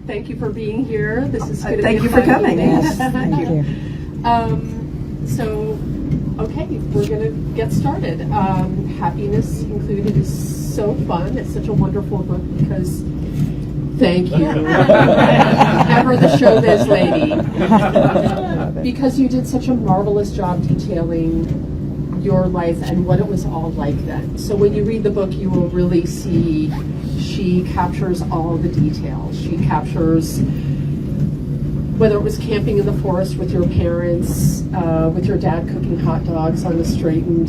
Thank you for being here. This is going to Thank be you for coming. Yes, thank you. So, okay, we're going to get started. Happiness Included is so fun. It's such a wonderful book because, thank you, ever the showbiz lady, because you did such a marvelous job detailing your life and what it was all like then. So when you read the book, you will really see she captures all the details. She captures whether it was camping in the forest with your parents, with your dad cooking hot dogs on the straightened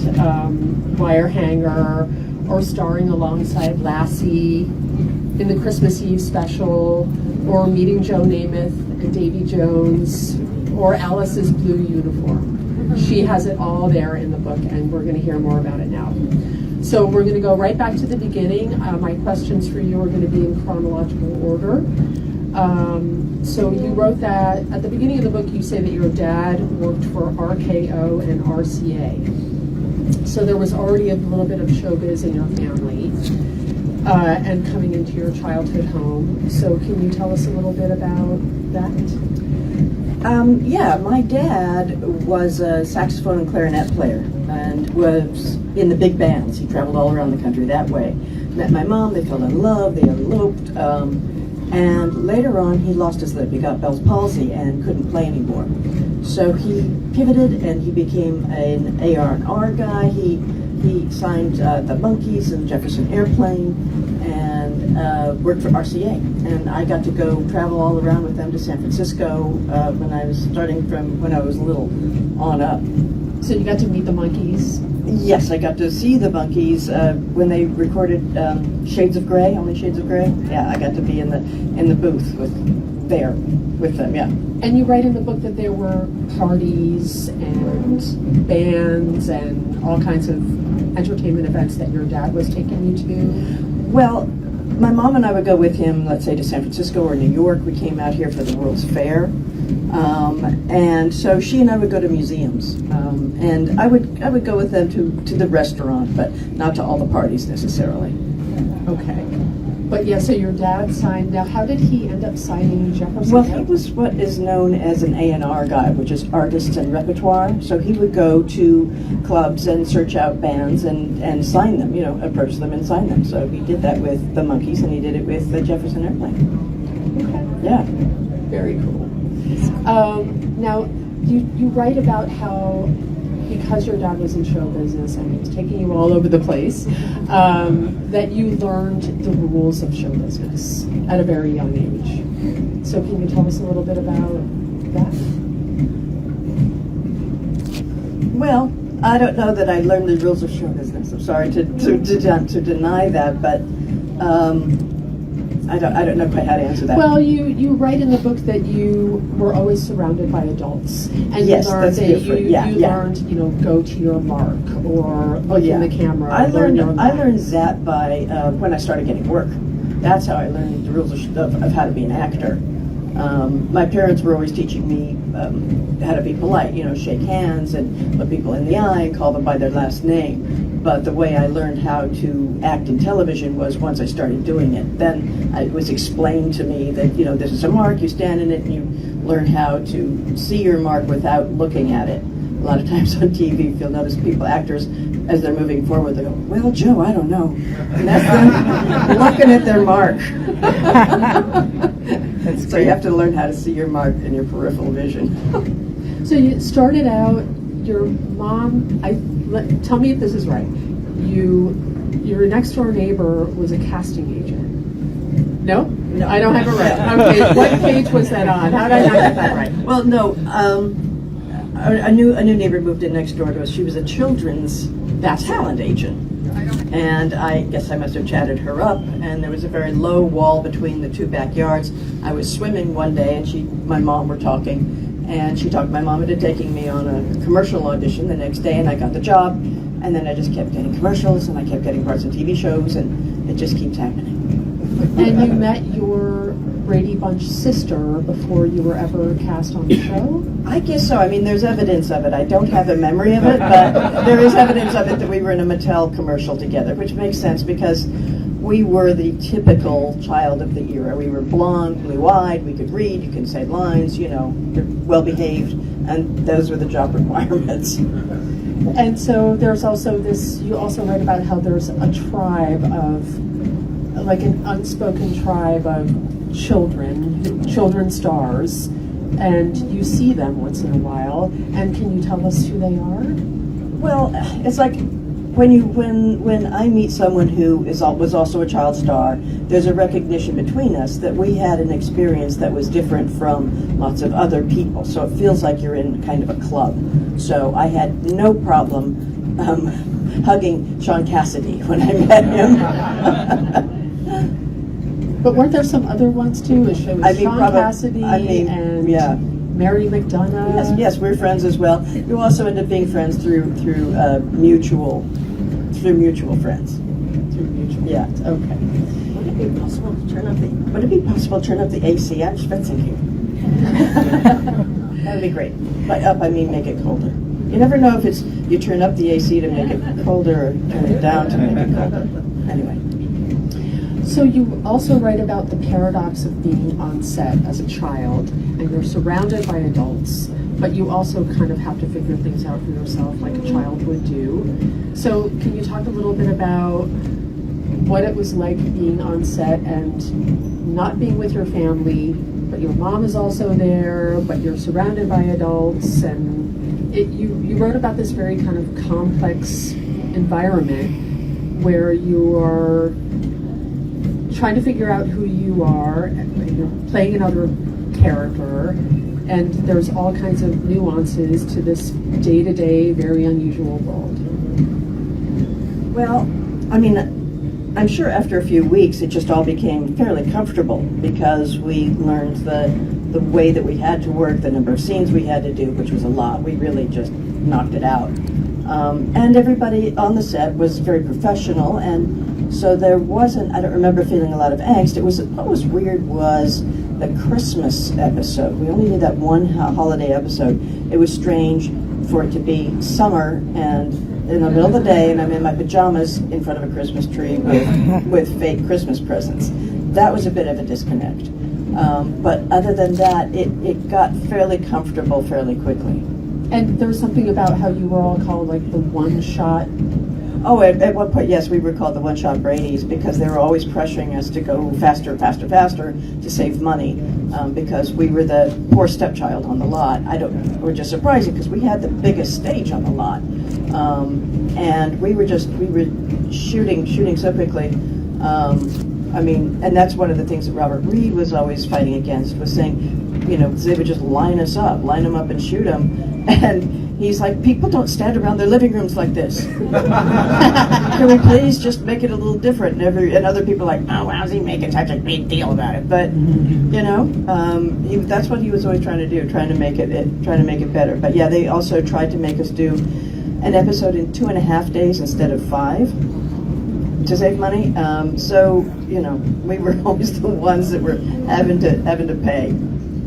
wire hanger, or starring alongside Lassie in the Christmas Eve special, or meeting Joe Namath and Davy Jones, or Alice's blue uniform. She has it all there in the book, and we're going to hear more about it now. So we're going to go right back to the beginning. My questions for you are going to be in chronological order. So you wrote that at the beginning of the book, you say that your dad worked for RKO and RCA. So there was already a little bit of showbiz in your family and coming into your childhood home. So can you tell us a little bit about that? Yeah, my dad was a saxophone and clarinet player and was in the big bands. He traveled all around the country that way. Met my mom, they fell in love, they eloped, and later on he lost his lip. He got Bell's palsy and couldn't play anymore. So he pivoted and he became an AR&R guy. He signed the Monkees and Jefferson Airplane and worked for RCA. And I got to go travel all around with them to San Francisco when I was little on up. So you got to meet the Monkees? Yes, I got to see the Monkees when they recorded Shades of Grey, Only Shades of Grey. Yeah, I got to be in the booth with them, yeah. And you write in the book that there were parties and bands and all kinds of entertainment events that your dad was taking you to. Well, my mom and I would go with him, let's say, to San Francisco or New York. We came out here for the World's Fair. And so she and I would go to museums. And I would go with them to the restaurant, but not to all the parties necessarily. Okay. But yeah, so your dad signed. Now, how did he end up signing Jefferson? Well, he was what is known as an A&R guy, which is artists and repertoire. So he would go to clubs and search out bands and sign them, approach them and sign them. So he did that with the Monkees and he did it with the Jefferson Airplane. Okay. Yeah. Very cool. Now, you write about how, because your dad was in show business and he was taking you all over the place, that you learned the rules of show business at a very young age. So can you tell us a little bit about that? Well, I don't know that I learned the rules of show business. I'm sorry to deny that, but I don't know quite how to answer that. Well, you write in the book that you were always surrounded by adults, and yes, you learned that's different. you learned, go to your mark or look in the camera. I learned that by when I started getting work. That's how I learned the rules of how to be an actor. My parents were always teaching me how to be polite, shake hands and look people in the eye and call them by their last name. But the way I learned how to act in television was once I started doing it. Then it was explained to me that, this is a mark, you stand in it, and you learn how to see your mark without looking at it. A lot of times on TV, you'll notice actors, as they're moving forward, they go, well, Joe, I don't know. And that's them looking at their mark. So you have to learn how to see your mark in your peripheral vision. So you started out, your mom, tell me if this is right. Your next door neighbor was a casting agent. No? No, I don't have it right. Okay, what page was that on? How did I not get that right? Well, no. A new neighbor moved in next door to us. She was a children's talent agent. And I guess I must have chatted her up, and there was a very low wall between the two backyards. I was swimming one day, and my mom were talking, and she talked my mom into taking me on a commercial audition the next day, and I got the job, and then I just kept getting commercials, and I kept getting parts of TV shows, and it just keeps happening. And you met your Brady Bunch sister before you were ever cast on the show? I guess so. I mean, there's evidence of it. I don't have a memory of it, but there is evidence of it that we were in a Mattel commercial together, which makes sense because we were the typical child of the era. We were blonde, blue-eyed, we could read, you can say lines, well-behaved, and those were the job requirements. And so there's also this, you also write about how there's a tribe of, like an unspoken tribe of children stars, and you see them once in a while, and can you tell us who they are? Well, it's like when I meet someone who was also a child star, there's a recognition between us that we had an experience that was different from lots of other people. So it feels like you're in kind of a club. So I had no problem hugging Sean Cassidy when I met him. But weren't there some other ones too? Sean Cassidy and yeah. Mary McDonough. Yes, we're friends as well. You also end up being friends through mutual friends. Through mutual. Yeah. Friends. Okay. Would it be possible to turn up the AC? I'm schwitzing here. That would be great. By up, I mean make it colder. You never know if it's you turn up the AC to make it colder or turn it down to make it colder. Anyway. So you also write about the paradox of being on set as a child, and you're surrounded by adults, but you also kind of have to figure things out for yourself like a child would do. So can you talk a little bit about what it was like being on set and not being with your family, but your mom is also there, but you're surrounded by adults, and you wrote about this very kind of complex environment where you are trying to figure out who you are, and you're playing another character, and there's all kinds of nuances to this day-to-day, very unusual world. Well, I mean, I'm sure after a few weeks it just all became fairly comfortable because we learned the way that we had to work, the number of scenes we had to do, which was a lot. We really just knocked it out. And everybody on the set was very professional, and so there wasn't, I don't remember feeling a lot of angst. What was weird was the Christmas episode. We only did that one holiday episode. It was strange for it to be summer and in the middle of the day, and I'm in my pajamas in front of a Christmas tree with fake Christmas presents. That was a bit of a disconnect. But other than that, it got fairly comfortable fairly quickly. And there was something about how you were all called like the one-shot. Oh, at one point, yes, we were called the one-shot Bradys because they were always pressuring us to go faster, faster, faster to save money because we were the poor stepchild on the lot. We're just surprising because we had the biggest stage on the lot, and we were shooting so quickly. And that's one of the things that Robert Reed was always fighting against, was saying, they would just line them up and shoot them. And he's like, people don't stand around their living rooms like this. Can we please just make it a little different? And other people are like, oh, how's he making such a big deal about it? But, that's what he was always trying to do, trying to make it better. But yeah, they also tried to make us do an episode in 2.5 days instead of 5 to save money. We were always the ones that were having to pay.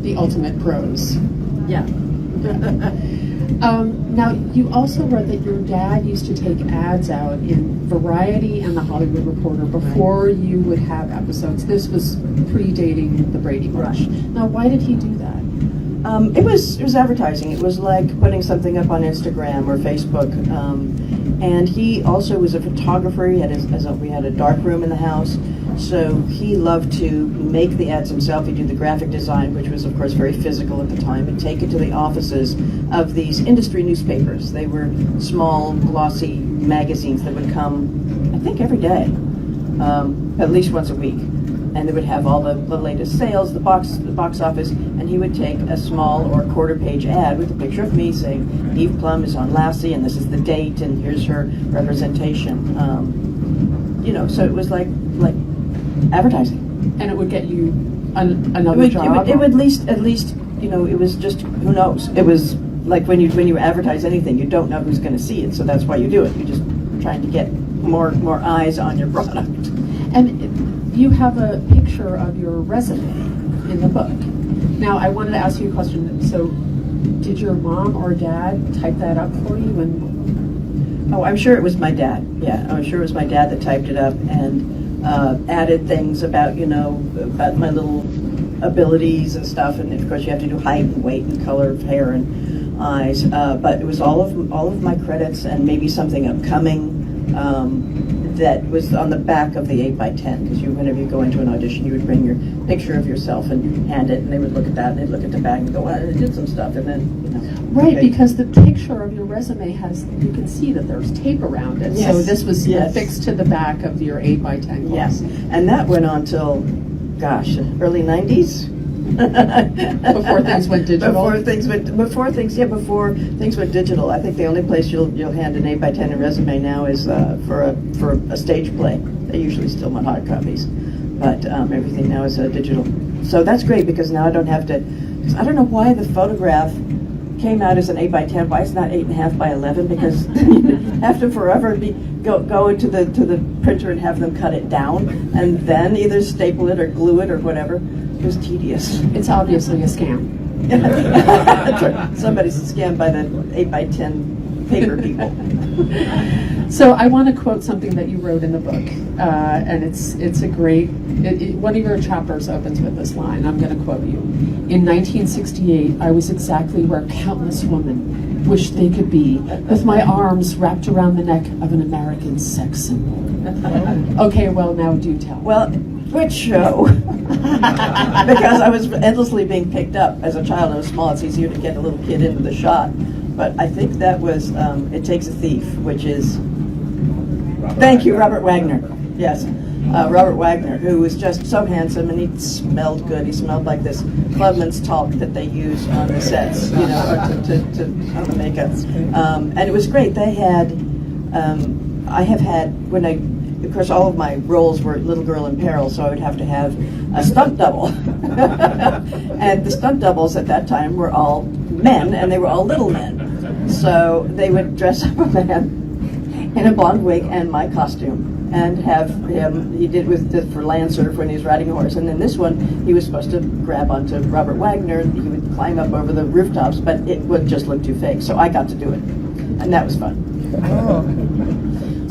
The ultimate pros. Yeah. Now, you also wrote that your dad used to take ads out in Variety and The Hollywood Reporter before you would have episodes. This was predating the Brady Bunch. Right. Now, why did he do that? It was advertising. It was like putting something up on Instagram or Facebook. And he also was a photographer. We had a dark room in the house. So he loved to make the ads himself. He'd do the graphic design, which was, of course, very physical at the time, and take it to the offices of these industry newspapers. They were small, glossy magazines that would come, I think, every day, at least once a week. And they would have all the latest sales, the box office, and he would take a small or quarter-page ad with a picture of me saying, Eve Plumb is on Lassie, and this is the date, and here's her representation. So it was like advertising. And it would get you another job? It would at least, it was just, who knows? It was like when you advertise anything, you don't know who's going to see it, so that's why you do it. You're just trying to get more eyes on your product. And you have a picture of your resume in the book. Now, I wanted to ask you a question. So, did your mom or dad type that up for you? Oh, I'm sure it was my dad. Yeah, I'm sure it was my dad that typed it up, and added things about, about my little abilities and stuff, and of course you have to do height and weight and color of hair and eyes. But it was all of my credits and maybe something upcoming that was on the back of the 8x10, because whenever you go into an audition, you would bring your picture of yourself and you hand it, and they would look at that, and they'd look at the back and go, well, I did some stuff, and then, Right, because the picture of your resume you can see that there's tape around it. Yes. So this was Yes. affixed to the back of your 8x10 yes, glass. and that went on till, gosh, early 90s. Before things went digital? Before things went digital. I think the only place you'll hand an 8x10 resume now is for a stage play. They usually still want hard copies, but everything now is digital. So that's great, because now I don't have to. I don't know why the photograph came out as an 8x10. Why it's not 8.5 by 11? Because you have to forever go into the printer and have them cut it down, and then either staple it or glue it or whatever. It was tedious. It's obviously a scam. Somebody's scammed by the 8x10 paper people. So I want to quote something that you wrote in the book, and it's a great. One of your chapters opens with this line. I'm going to quote you. In 1968, I was exactly where countless women wished they could be, with my arms wrapped around the neck of an American sex symbol. Okay, well now do tell. Well, which show? Because I was endlessly being picked up as a child. I was small. It's easier to get a little kid into the shot. But I think that was It Takes a Thief, which is... Thank you, Robert Wagner. Yes. Robert Wagner, who was just so handsome, and he smelled good. He smelled like this clubman's talc that they use on the sets, or on the makeup. And it was great. They had... I have had... Of course, all of my roles were little girl in peril, so I would have to have a stunt double. And the stunt doubles at that time were all men, and they were all little men. So they would dress up a man in a blonde wig and my costume, and have him, he did for Land Surf when he was riding a horse. And then this one, he was supposed to grab onto Robert Wagner, he would climb up over the rooftops, but it would just look too fake. So I got to do it, and that was fun. Oh.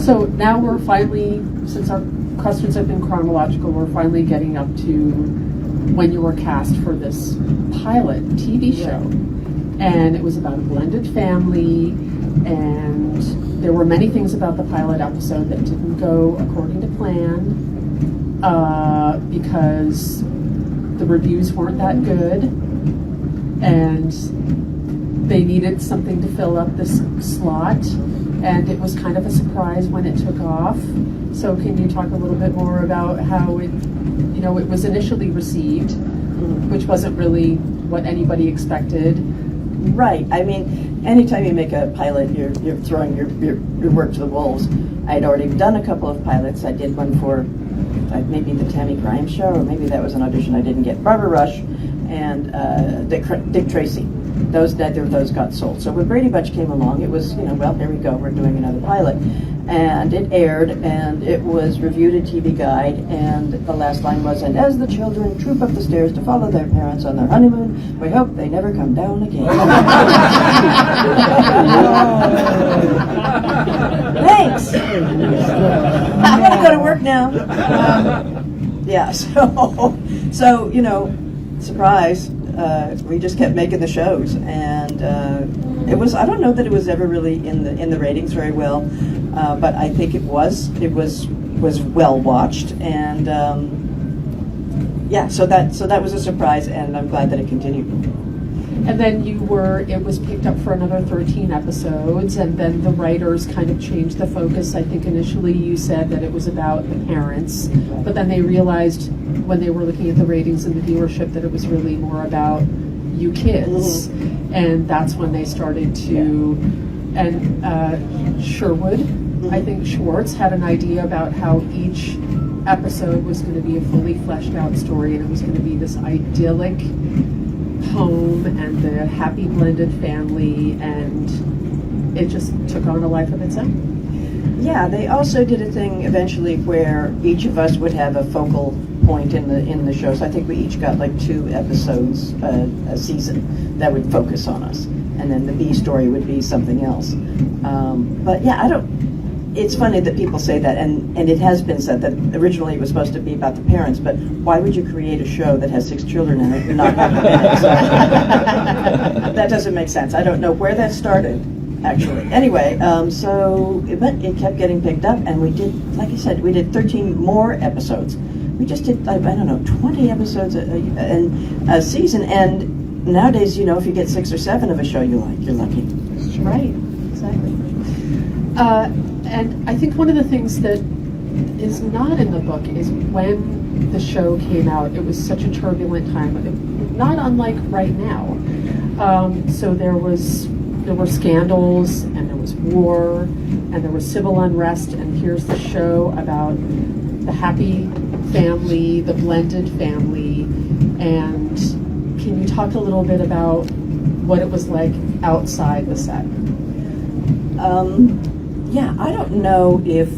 So now we're finally, since our questions have been chronological, we're finally getting up to when you were cast for this pilot TV show. And it was about a blended family, and there were many things about the pilot episode that didn't go according to plan, because the reviews weren't that good, and they needed something to fill up this slot. And it was kind of a surprise when it took off. So can you talk a little bit more about how it was initially received, which wasn't really what anybody expected? Right. I mean, anytime you make a pilot, you're throwing your work to the wolves. I'd already done a couple of pilots. I did one for maybe the Tammy Grimes show, or maybe that was an audition I didn't get. Barbara Rush and Dick Tracy. Neither of those got sold. So when Brady Bunch came along, it was, well, here we go, we're doing another pilot. And it aired, and it was reviewed in TV Guide, and the last line was, and as the children troop up the stairs to follow their parents on their honeymoon, we hope they never come down again. Thanks! I'm going to go to work now. So, surprise. We just kept making the shows, and it was, I don't know that it was ever really in the ratings very well, but I think it was well watched, and so that was a surprise, and I'm glad that it continued. And then it was picked up for another 13 episodes, and then the writers kind of changed the focus. I think initially you said that it was about the parents, but then they realized when they were looking at the ratings and the viewership that it was really more about you kids. Mm-hmm. And that's when they started to, and Sherwood, I think Schwartz had an idea about how each episode was going to be a fully fleshed out story, and it was going to be this idyllic home and the happy blended family, and it just took on a life of its own. Yeah, they also did a thing eventually where each of us would have a focal point in the show. So I think we each got like 2 episodes a season that would focus on us, and then the B story would be something else. But yeah, it's funny that people say that, and it has been said that originally it was supposed to be about the parents, but why would you create a show that has 6 children in it and not have the parents? That doesn't make sense. I don't know where that started, actually. Anyway, so it kept getting picked up, and we did, like I said, we did 13 more episodes. We just did, I don't know, 20 episodes a season, and nowadays, you know, if you get 6 or 7 of a show you like, you're lucky. Right, exactly. And I think one of the things that is not in the book is when the show came out, it was such a turbulent time, not unlike right now. So there were scandals, and there was war, and there was civil unrest, and here's the show about the happy family, the blended family. And can you talk a little bit about what it was like outside the set? Yeah, I don't know if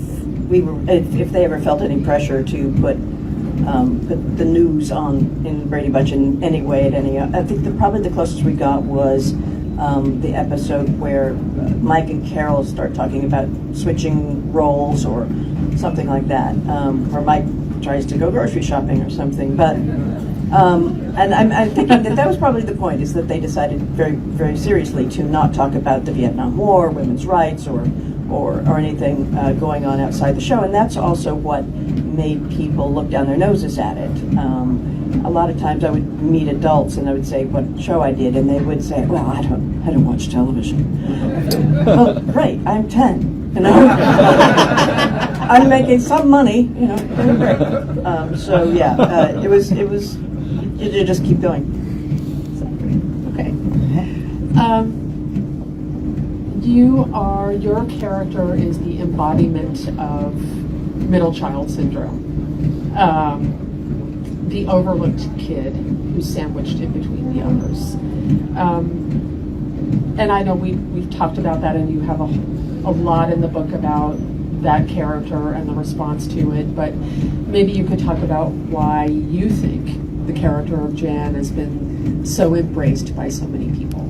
they ever felt any pressure to put the news on in Brady Bunch in any way at any. I think probably the closest we got was the episode where Mike and Carol start talking about switching roles or something like that, or Mike tries to go grocery shopping or something. But and I'm thinking that was probably the point, is that they decided very, very seriously to not talk about the Vietnam War, women's rights, or anything going on outside the show. And that's also what made people look down their noses at it. A lot of times I would meet adults and I would say what show I did, and they would say, "Well, I don't watch television." Well, great, I'm 10. You know, I'm making some money. You know, so yeah, it was. You just keep going. Okay. Your character is the embodiment of middle child syndrome. The overlooked kid who's sandwiched in between the others. And I know we've talked about that, and you have a lot in the book about that character and the response to it, but maybe you could talk about why you think the character of Jan has been so embraced by so many people.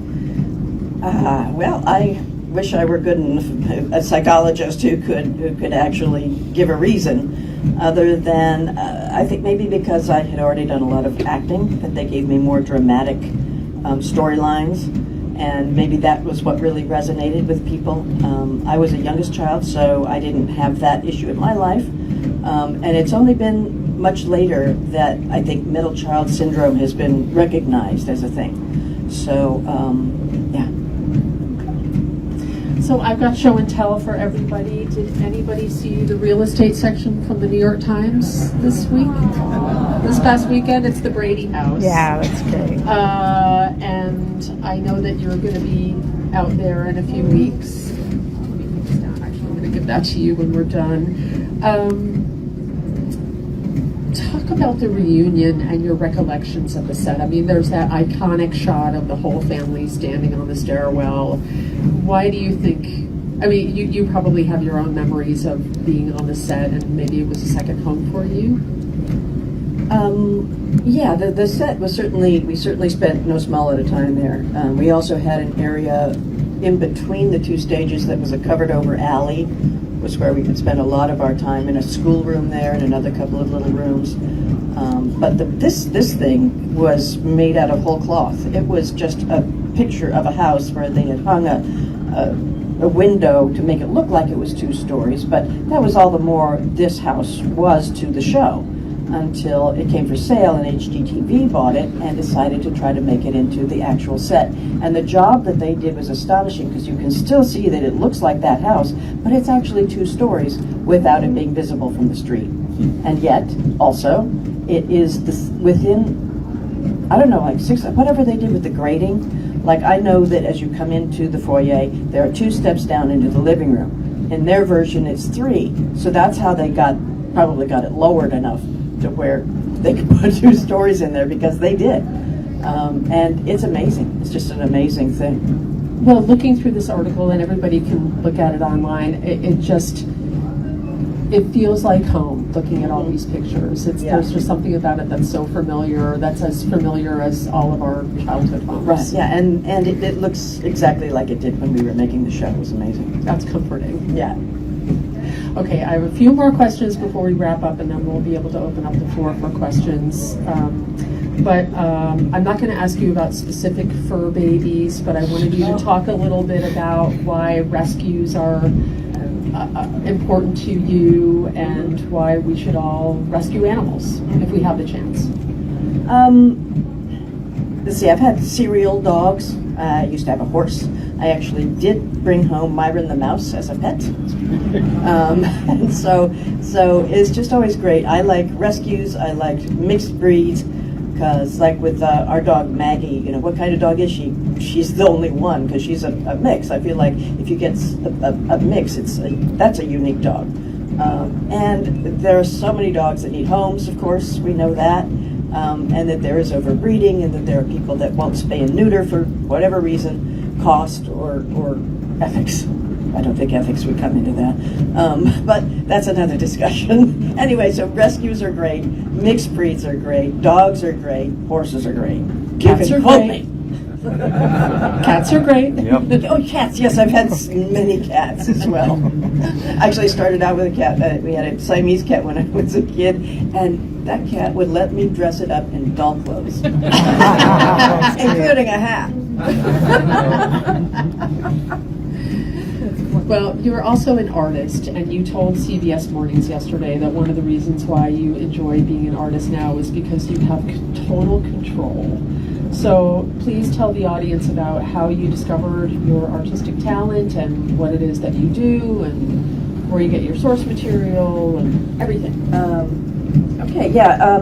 Well, I wish I were good enough a psychologist who could actually give a reason, other than I think maybe because I had already done a lot of acting, that they gave me more dramatic storylines, and maybe that was what really resonated with people. I was the youngest child, so I didn't have that issue in my life, and it's only been much later that I think middle child syndrome has been recognized as a thing. So, yeah. So I've got show and tell for everybody. Did anybody see the real estate section from the New York Times this week? This past weekend? It's the Brady house. Yeah, that's great. And I know that you're going to be out there in a few weeks. Let me put this down. Actually, I'm going to give that to you when we're done. Talk about the reunion and your recollections of the set. I mean, there's that iconic shot of the whole family standing on the stairwell. Why do you think, I mean, you probably have your own memories of being on the set, and maybe it was a second home for you? Yeah, the set was we certainly spent no small at a time there. We also had an area in between the two stages that was a covered over alley, was where we could spend a lot of our time, in a schoolroom there and another couple of little rooms. But this thing was made out of whole cloth. It was just a picture of a house where they had hung a window to make it look like it was 2 stories, but that was all the more this house was to the show, until it came for sale and HGTV bought it and decided to try to make it into the actual set. And the job that they did was astonishing, because you can still see that it looks like that house, but it's actually 2 stories without it being visible from the street. And yet, also, it is within, I don't know, like 6, whatever they did with the grading. Like, I know that as you come into the foyer, there are 2 steps down into the living room. In their version, it's 3. So that's how they probably got it lowered enough to where they could put 2 stories in there, because they did. And it's amazing. It's just an amazing thing. Well, looking through this article, and everybody can look at it online, it feels like home, looking at all these pictures. There's just something about it that's so familiar, that's as familiar as all of our childhood homes. Right, yeah, and it looks exactly like it did when we were making the show. It was amazing. That's comforting. Yeah. Okay, I have a few more questions before we wrap up, and then we'll be able to open up the floor for questions. But I'm not going to ask you about specific fur babies, but I wanted you to talk a little bit about why rescues are important to you and why we should all rescue animals if we have the chance. Let's see, I've had serial dogs. I used to have a horse. I actually did bring home Myron the mouse as a pet. And so it's just always great. I like rescues. I like mixed breeds because, like with our dog Maggie, what kind of dog is she? She's the only one because she's a mix. I feel like if you get a mix, that's a unique dog. And there are so many dogs that need homes, of course, we know that. And that there is overbreeding, and that there are people that won't spay and neuter for whatever reason, cost or ethics. I don't think ethics would come into that, but that's another discussion. Anyway, so rescues are great, mixed breeds are great, dogs are great, horses are great. Cats are great. Cats are great. Yep. Oh, cats! Yes, I've had many cats as well. I actually started out with a cat. We had a Siamese cat when I was a kid, and that cat would let me dress it up in doll clothes, including a hat. Well, you're also an artist, and you told CBS Mornings yesterday that one of the reasons why you enjoy being an artist now is because you have total control. So please tell the audience about how you discovered your artistic talent and what it is that you do and where you get your source material and everything. Okay, yeah.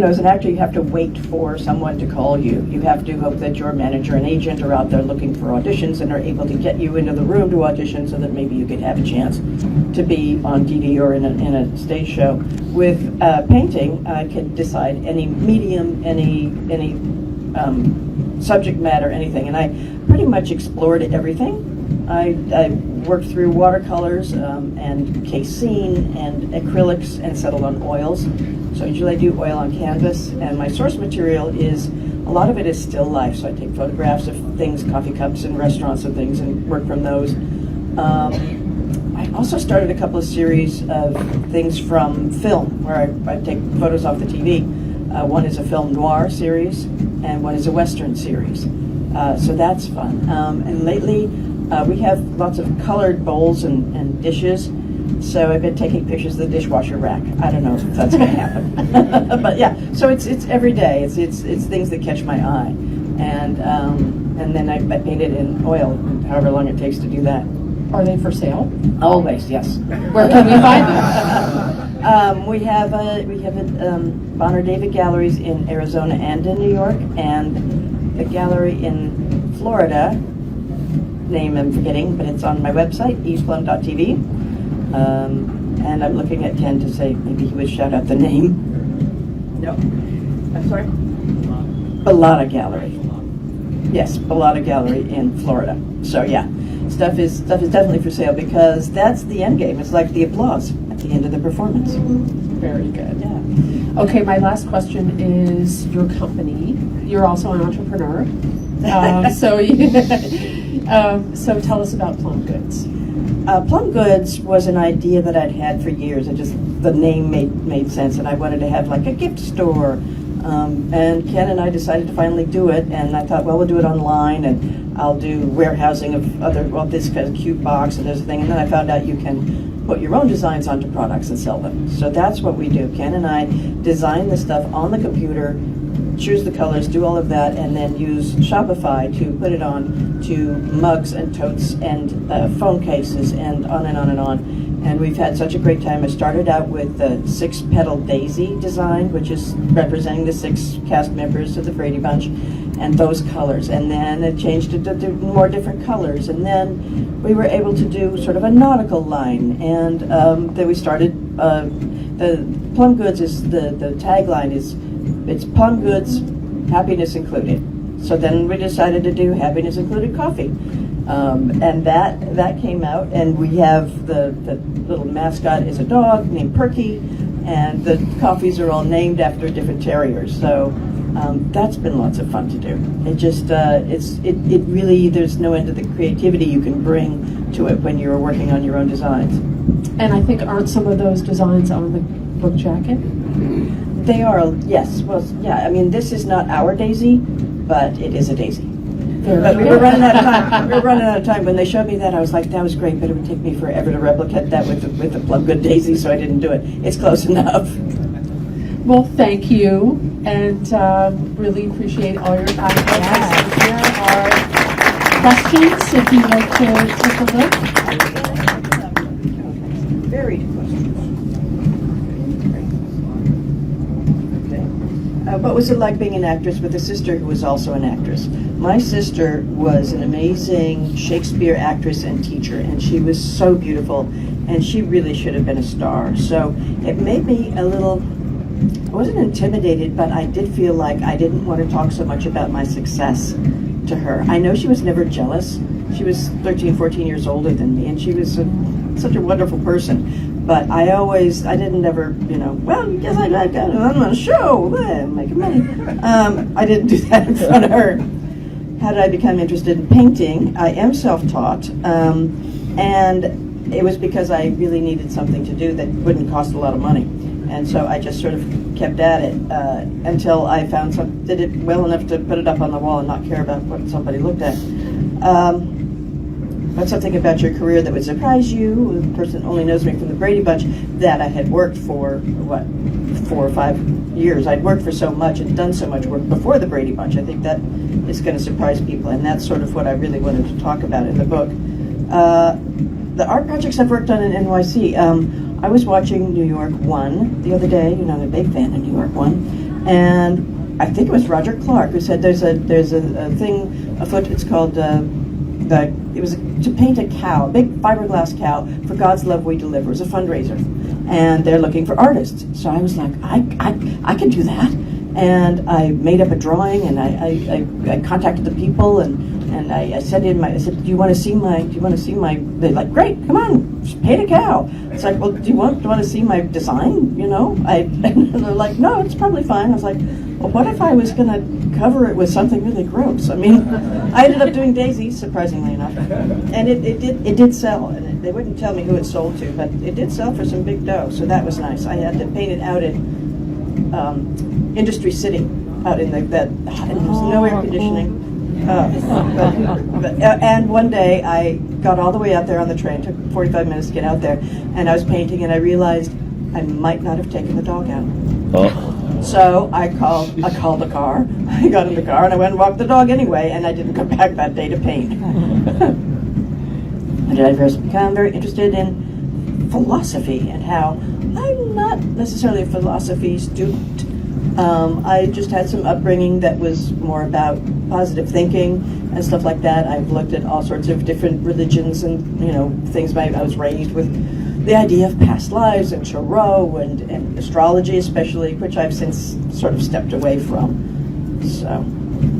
As an actor, you have to wait for someone to call you. You have to hope that your manager and agent are out there looking for auditions and are able to get you into the room to audition so that maybe you could have a chance to be on TV or in a stage show. With painting, I can decide any medium, any subject matter, anything, and I pretty much explored everything. I worked through watercolors and casein and acrylics and settled on oils. So usually I do oil on canvas, and my source material is, a lot of it is still life, so I take photographs of things, coffee cups and restaurants and things, and work from those. I also started a couple of series of things from film, where I take photos off the TV. One is a film noir series, and one is a Western series. So that's fun. And lately, we have lots of colored bowls and dishes, so I've been taking pictures of the dishwasher rack. I don't know if that's going to happen. But yeah, so it's every day. It's things that catch my eye. And then I paint it in oil, however long it takes to do that. Are they for sale? Always, yes. Where can we find them? We have Bonner David Galleries in Arizona and in New York, and a gallery in Florida, name I'm forgetting, but it's on my website, eveplumb.tv. And I'm looking at Ken to say maybe he would shout out the name. No. I'm sorry? Bellata Gallery. Yes, Bellata Gallery in Florida. So yeah, stuff is definitely for sale because that's the end game. It's like the applause at the end of the performance. Very good. Yeah. Okay, my last question is your company. You're also an entrepreneur. So tell us about Plumb Goods. Plum Goods was an idea that I'd had for years. The name made sense, and I wanted to have like a gift store. And Ken and I decided to finally do it, and I thought, well, we'll do it online, and I'll do warehousing of this kind of cute box and this thing. And then I found out you can put your own designs onto products and sell them. So that's what we do. Ken and I design the stuff on the computer, choose the colors, do all of that, and then use Shopify to put it on to mugs and totes and phone cases and on and on and on. And we've had such a great time. I started out with the 6-petal daisy design, which is representing the 6 cast members of the Brady Bunch, and those colors. And then it changed to more different colors. And then we were able to do sort of a nautical line. And then we started, the Plum Goods is, the tagline is, it's Plum Goods, happiness included. So then we decided to do happiness included coffee. And that came out, and we have the little mascot is a dog named Perky, and the coffees are all named after different terriers. So That's been lots of fun to do. It just, it really, there's no end to the creativity you can bring to it when you're working on your own designs. And I think aren't some of those designs on the book jacket? They are, yes. Well, yeah, I mean, this is not our daisy, but it is a daisy. But we were running out of time. We were running out of time. When they showed me that, I was like, that was great, but it would take me forever to replicate that with the Plumb Good daisy, so I didn't do it. It's close enough. Well, thank you, and really appreciate all your time. Here are questions, if you'd like to take a look. Varied questions. Okay. What was it like being an actress with a sister who was also an actress? My sister was an amazing Shakespeare actress and teacher, and she was so beautiful, and she really should have been a star. So it made me a little, I wasn't intimidated, but I did feel like I didn't want to talk so much about my success to her. I know she was never jealous. She was 13, 14 years older than me, and she was such a wonderful person. But I didn't ever, well, yes, I got on a show, making money. I didn't do that in front of her. How did I become interested in painting? I am self-taught, and it was because I really needed something to do that wouldn't cost a lot of money. And so I just sort of kept at it until I did it well enough to put it up on the wall and not care about what somebody looked at. But something about your career that would surprise you, the person only knows me from the Brady Bunch, that I had worked for, 4 or 5 years. I'd worked for so much and done so much work before the Brady Bunch. I think that is going to surprise people, and that's sort of what I really wanted to talk about in the book. The art projects I've worked on in NYC, I was watching New York 1 the other day. I'm a big fan of New York 1, and I think it was Roger Clark who said there's a thing afoot. It's called it was to paint a cow, a big fiberglass cow for God's Love We Deliver. It was a fundraiser, and they're looking for artists. So I was like, I can do that, and I made up a drawing, and I contacted the people, and I said, I said, do you want to see my? They're like, great, come on, just paint a cow. It's like, well, do you want to see my design? And they're like, no, it's probably fine. I was like, well, what if I was going to cover it with something really gross? I mean, I ended up doing daisies, surprisingly enough, and it did sell, and they wouldn't tell me who it sold to, but it did sell for some big dough, so that was nice. I had to paint it out in Industry City, out in and there was no air conditioning. And one day I got all the way out there on the train. It took 45 minutes to get out there, and I was painting, and I realized I might not have taken the dog out. Oh. So I called a car. I got in the car and I went and walked the dog anyway, and I didn't come back that day to paint. And I first became very interested in philosophy and how I'm not necessarily a philosophy student. I just had some upbringing that was more about positive thinking and stuff like that. I've looked at all sorts of different religions and things. I was raised with the idea of past lives and tarot and astrology especially, which I've since sort of stepped away from. So,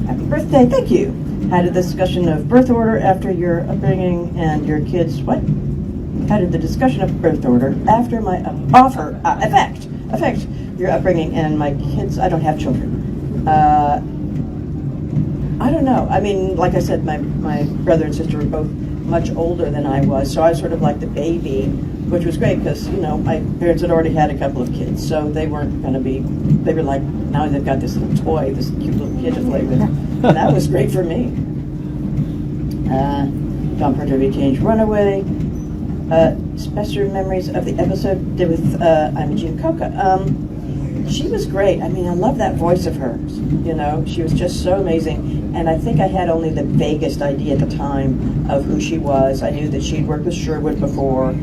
happy birthday, thank you. Had a discussion of birth order after your upbringing and your kids, Had the discussion of birth order after my affect your upbringing and my kids. I don't have children. I don't know. I mean, like I said, my brother and sister were both much older than I was, so I was sort of like the baby, which was great because, my parents had already had a couple of kids, so they weren't going to be, they were like, now they've got this little toy, this cute little kid to play with. And that was great for me. Don Porter Change Runaway. Special memories of the episode did with Imogene Coca. She was great. I mean, I love that voice of hers. She was just so amazing. And I think I had only the vaguest idea at the time of who she was. I knew that she'd worked with Sherwood before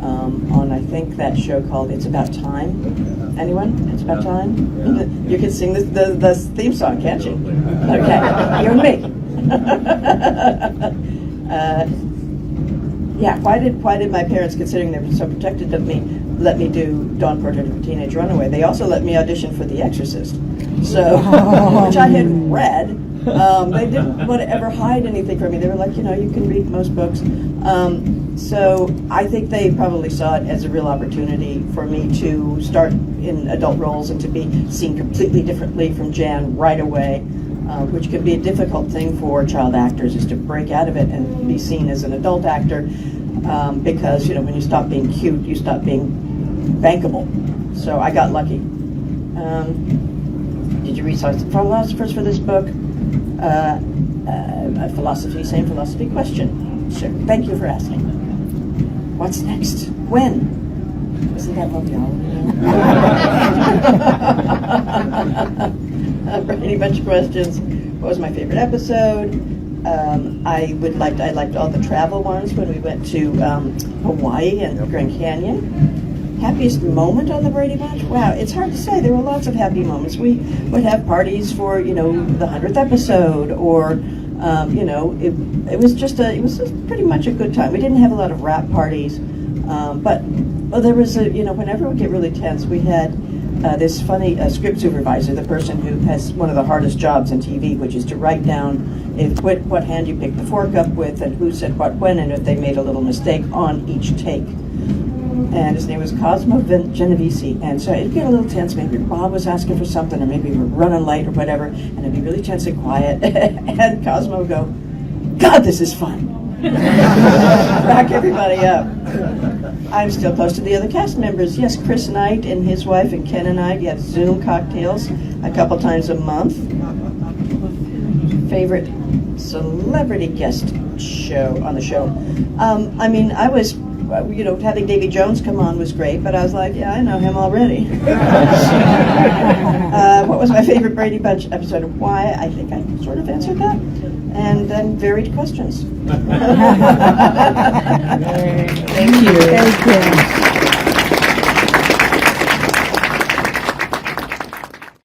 on, I think, that show called It's About Time. Anyone? It's About Time? You can sing the theme song, can't you? Okay, you and me. Yeah, why did my parents, considering they were so protective of me, let me do Dawn Portrait of a Teenage Runaway? They also let me audition for The Exorcist, so which I had read, They didn't want to ever hide anything from me. They were like, you can read most books. So I think they probably saw it as a real opportunity for me to start in adult roles and to be seen completely differently from Jan right away, which can be a difficult thing for child actors, is to break out of it and be seen as an adult actor, because when you stop being cute, you stop being bankable. So I got lucky. Did you read philosophers for this book? Same philosophy question. Sure. Thank you for asking. What's next? When? Isn't that what we all know? Brady Bunch of questions. What was my favorite episode? I liked all the travel ones when we went to Hawaii and Grand Canyon. Happiest moment on the Brady Bunch? Wow, it's hard to say. There were lots of happy moments. We would have parties for, the 100th episode, or, it was just pretty much a good time. We didn't have a lot of rap parties, but there was whenever it would get really tense, we had this funny script supervisor, the person who has one of the hardest jobs in TV, which is to write down what hand you picked the fork up with and who said what when, and if they made a little mistake on each take. And his name was Cosmo Genovese. And so it'd get a little tense. Maybe Bob was asking for something, or maybe we were running late or whatever, and it'd be really tense and quiet. And Cosmo would go, "God, this is fun." Crack everybody up. I'm still close to the other cast members. Yes, Chris Knight and his wife and Ken and I get Zoom cocktails a couple times a month. Favorite celebrity guest show on the show? I was, having Davy Jones come on was great, but I was like, yeah, I know him already. What was my favorite Brady Bunch episode and why? I think I sort of answered that. And then varied questions. Thank you. Thank you.